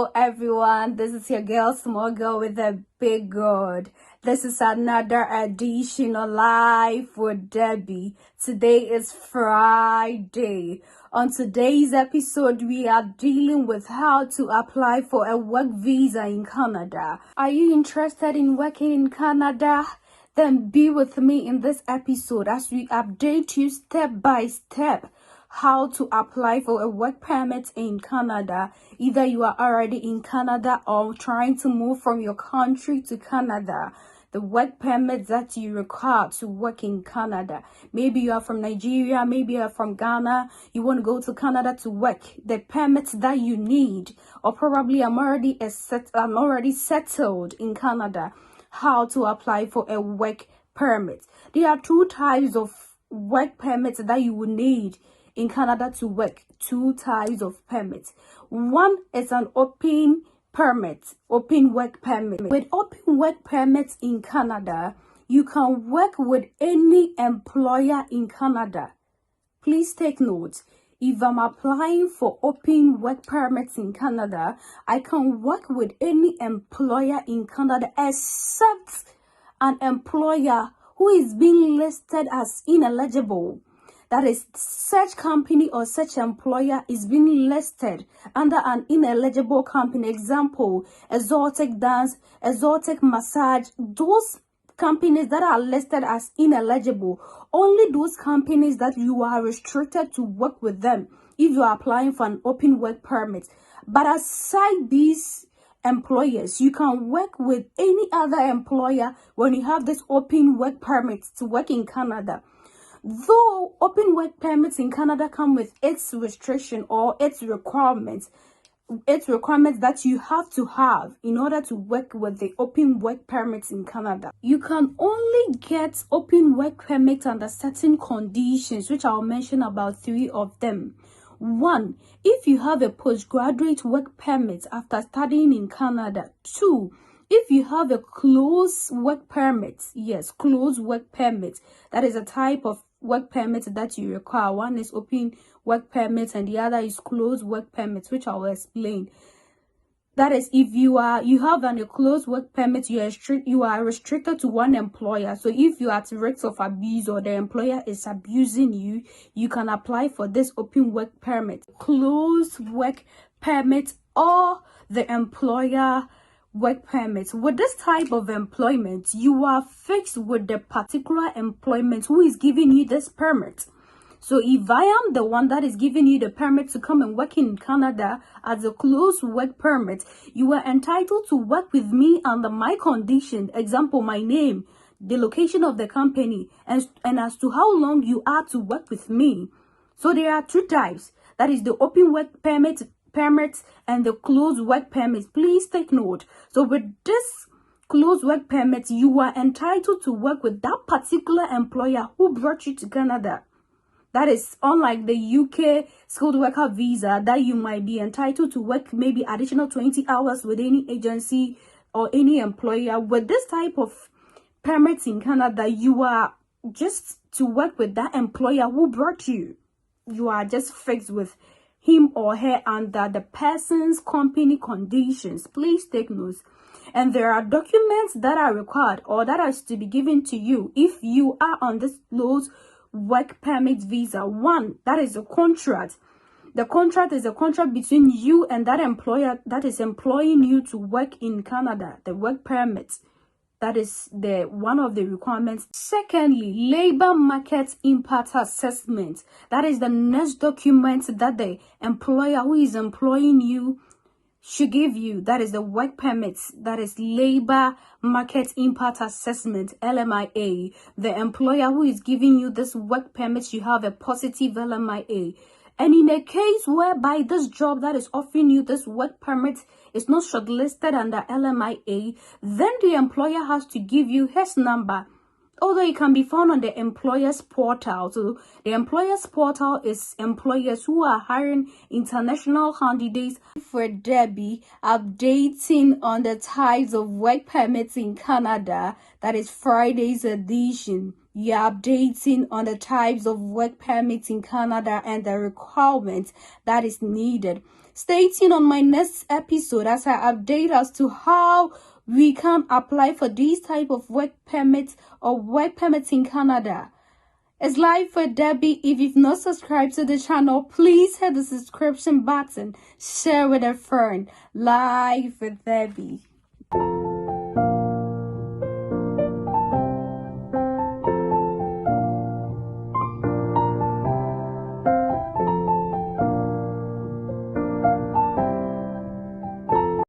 Hello everyone, this is your girl, small girl with a big God. This is another edition of Life with Debbie. Today is Friday. On today's episode, we are dealing with how to apply for a work visa in Canada. Are you interested in working in Canada? Then be with me in this episode as we update you step by step how to apply for a work permit in Canada. Either you are already in Canada or trying to move from your country to Canada. The work permit that you require to work in Canada. Maybe you are from Nigeria, maybe you are from Ghana, you want to go to Canada to work. The permits that you need, or probably I'm already settled in Canada. How to apply for a work permit. There are two types of work permits that you will need in Canada to work. Two types of permits. One is an open work permit. With open work permits in Canada, you can work with any employer in Canada. Please take note. If I'm applying for open work permits in Canada, I can work with any employer in Canada except an employer who is being listed as ineligible. That is, such company or such employer is being listed under an ineligible company. Example, exotic dance, exotic massage. Those companies that are listed as ineligible, only those companies that you are restricted to work with them if you are applying for an open work permit. But aside these employers, you can work with any other employer when you have this open work permit to work in Canada. Though open work permits in Canada come with its restriction or its requirements that you have to have in order to work with the open work permits in Canada. You can only get open work permits under certain conditions, which I'll mention about 3 of them. 1, if you have a postgraduate work permit after studying in Canada. 2, if you have a closed work permit. Yes, closed work permit. That is a type of work permit that you require. One is open work permit and the other is closed work permit, which I will explain. That is, if you have a closed work permit, you are restricted to one employer. So if you are at risk of abuse or the employer is abusing you, you can apply for this open work permit, closed work permit, or the employer work permit. With this type of employment, you are fixed with the particular employment who is giving you this permit. So if I am the one that is giving you the permit to come and work in Canada as a closed work permit, you are entitled to work with me under my condition. Example, my name, the location of the company, and as to how long you are to work with me. So there are 2 types. That is the open work permits and the closed work permits. Please take note. So with this closed work permit, you are entitled to work with that particular employer who brought you to Canada. That is unlike the UK skilled worker visa that you might be entitled to work maybe additional 20 hours with any agency or any employer. With this type of permits in Canada, you are just to work with that employer who brought you. You are just fixed with him or her under the person's company conditions. Please take notes. And there are documents that are required or that are to be given to you if you are on this closed work permit visa. 1, that is a contract. The contract is a contract between you and that employer that is employing you to work in Canada. The work permit, that is one of the requirements. Secondly, labor market impact assessment. That is the next document that the employer who is employing you should give you. That is the work permits. That is labor market impact assessment, LMIA. The employer who is giving you this work permit should have a positive LMIA. And in a case whereby this job that is offering you this work permit is not shortlisted under LMIA, then the employer has to give you his number. Although it can be found on the employer's portal. So the employer's portal is employers who are hiring international candidates. For Debbie, updating on the types of work permits in Canada. That is Friday's edition. You're updating on the types of work permits in Canada and the requirements that is needed. Stay tuned on my next episode as I update us to how we can apply for these type of work permits or work permits in Canada. It's Live with Debbie. If you've not subscribed to the channel, please hit the subscription button. Share with a friend. Live with Debbie.